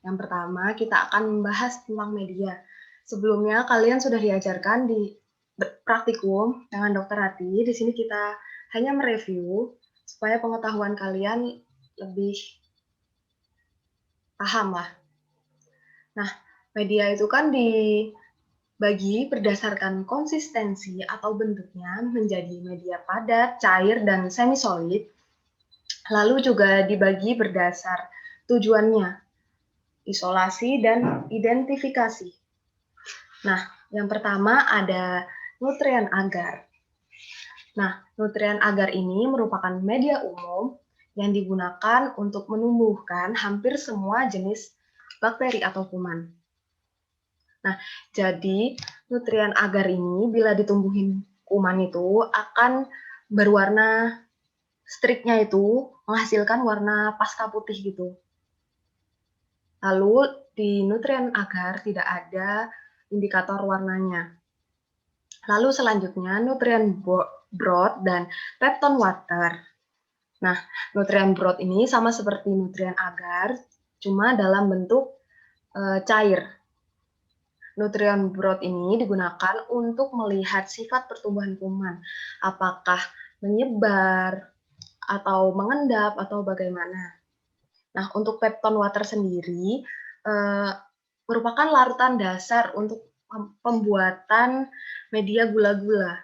Yang pertama, kita akan membahas tentang media. Sebelumnya, kalian sudah diajarkan di praktikum dengan Dokter Hati. Di sini kita hanya mereview supaya pengetahuan kalian lebih paham lah. Nah, media itu kan dibagi berdasarkan konsistensi atau bentuknya menjadi media padat, cair, dan semi-solid. Lalu juga dibagi berdasar tujuannya, isolasi, dan identifikasi. Nah, yang pertama ada nutrien agar. Nah, nutrien agar ini merupakan media umum yang digunakan untuk menumbuhkan hampir semua jenis bakteri atau kuman. Nah, jadi nutrien agar ini bila ditumbuhin kuman itu akan berwarna striknya itu menghasilkan warna pasca putih gitu. Lalu di nutrien agar tidak ada indikator warnanya. Lalu selanjutnya nutrien broth dan peptone water. Nah, nutrien broth ini sama seperti nutrien agar, cuma dalam bentuk cair. Nutrien broth ini digunakan untuk melihat sifat pertumbuhan kuman, apakah menyebar, atau mengendap, atau bagaimana. Nah, untuk peptone water sendiri merupakan larutan dasar untuk pembuatan media gula-gula.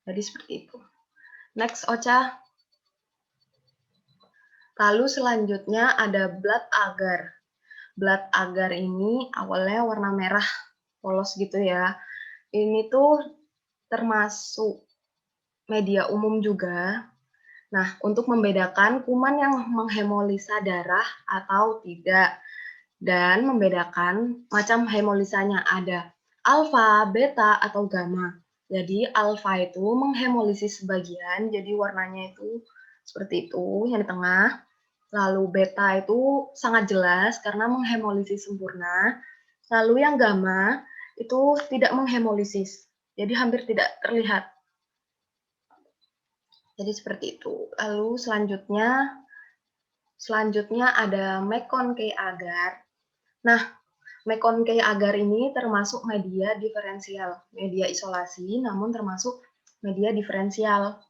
Jadi seperti itu. Next, Ocha. Lalu selanjutnya ada blood agar. Blood agar ini awalnya warna merah polos gitu ya. Ini tuh termasuk media umum juga. Nah, untuk membedakan kuman yang menghemolisa darah atau tidak. Dan membedakan macam hemolisanya ada alfa, beta, atau gamma. Jadi alfa itu menghemolisis sebagian, jadi warnanya itu seperti itu yang di tengah. Lalu beta itu sangat jelas karena menghemolisis sempurna. Lalu yang gamma itu tidak menghemolisis, jadi hampir tidak terlihat. Jadi seperti itu. Lalu selanjutnya ada McConkey agar. Nah, McConkey agar ini termasuk media diferensial, media isolasi, namun termasuk media diferensial.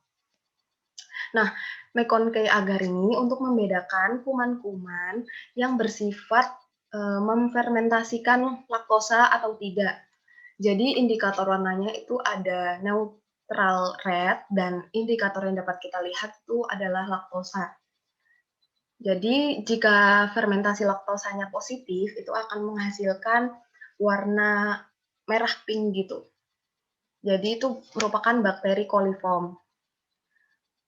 Nah, McConkey agar ini untuk membedakan kuman-kuman yang bersifat memfermentasikan laktosa atau tidak. Jadi indikator warnanya itu ada neutral red dan indikator yang dapat kita lihat itu adalah laktosa. Jadi jika fermentasi laktosanya positif, itu akan menghasilkan warna merah pink gitu. Jadi itu merupakan bakteri coliform.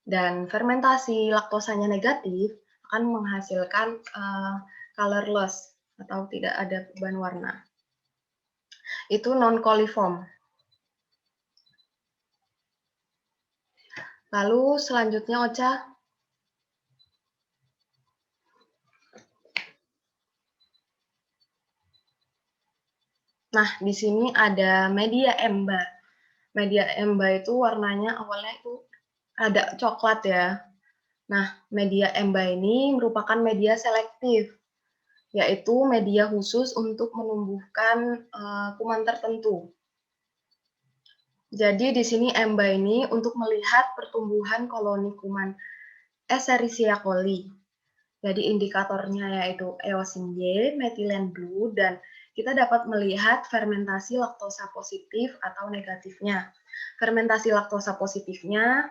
Dan fermentasi laktosanya negatif akan menghasilkan colorless atau tidak ada perubahan warna. Itu non-coliform. Lalu selanjutnya Ocha. Nah, di sini ada media EMBA. Media EMBA itu warnanya awalnya itu ada coklat ya. Nah, media EMBA ini merupakan media selektif, yaitu media khusus untuk menumbuhkan kuman tertentu. Jadi di sini EMBA ini untuk melihat pertumbuhan koloni kuman Escherichia coli. Jadi indikatornya yaitu eosin Y, metilen blue, dan kita dapat melihat fermentasi laktosa positif atau negatifnya. Fermentasi laktosa positifnya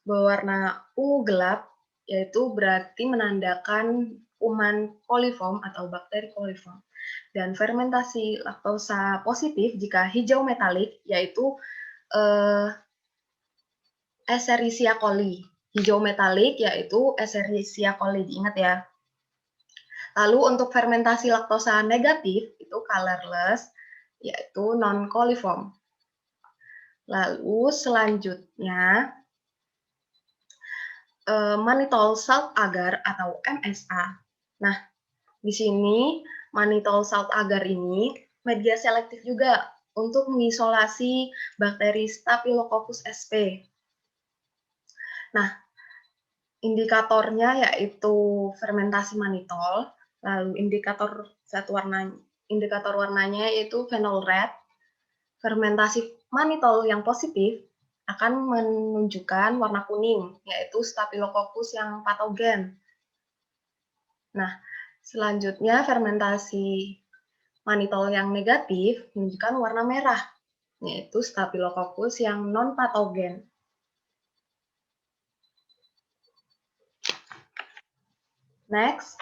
berwarna ungu gelap, yaitu berarti menandakan kuman coliform atau bakteri coliform. Dan fermentasi laktosa positif jika hijau metalik, yaitu Escherichia coli. Hijau metalik yaitu Escherichia coli, diingat ya. Lalu untuk fermentasi laktosa negatif itu colorless, yaitu non-coliform. Lalu selanjutnya mannitol salt agar atau MSA. Nah, di sini mannitol salt agar ini media selektif juga untuk mengisolasi bakteri Staphylococcus sp. Nah, indikatornya yaitu fermentasi mannitol. Lalu indikator warnanya yaitu phenol red. Fermentasi manitol yang positif akan menunjukkan warna kuning, yaitu Staphylococcus yang patogen. Nah, selanjutnya fermentasi manitol yang negatif menunjukkan warna merah, yaitu Staphylococcus yang non-patogen. Next.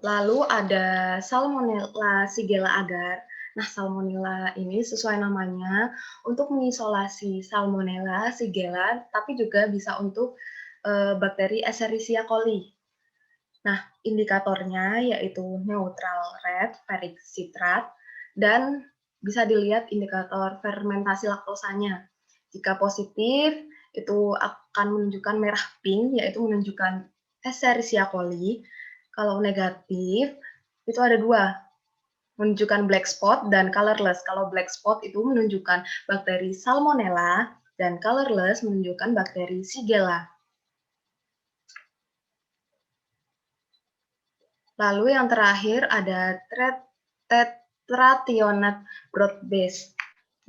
Lalu ada Salmonella Shigella agar. Nah, Salmonella ini sesuai namanya untuk mengisolasi Salmonella Shigella, tapi juga bisa untuk bakteri Escherichia coli. Nah, indikatornya yaitu neutral red ferric citrate dan bisa dilihat indikator fermentasi laktosanya. Jika positif, itu akan menunjukkan merah pink, yaitu menunjukkan Escherichia coli. Kalau negatif, itu ada dua, menunjukkan black spot dan colorless. Kalau black spot itu menunjukkan bakteri Salmonella, dan colorless menunjukkan bakteri Shigella. Lalu yang terakhir ada tetrathionate broad base.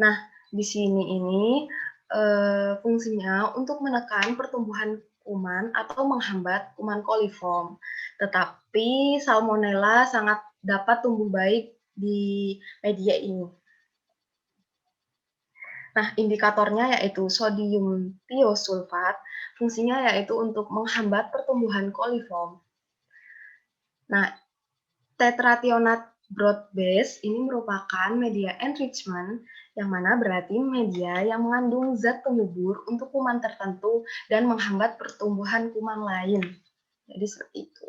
Nah, di sini ini fungsinya untuk menekan pertumbuhan kuman atau menghambat kuman coliform. Tetapi Salmonella sangat dapat tumbuh baik di media ini. Nah, indikatornya yaitu sodium thiosulfat, fungsinya yaitu untuk menghambat pertumbuhan coliform. Nah, tetrathionate broad base ini merupakan media enrichment, yang mana berarti media yang mengandung zat penyubur untuk kuman tertentu dan menghambat pertumbuhan kuman lain. Jadi seperti itu.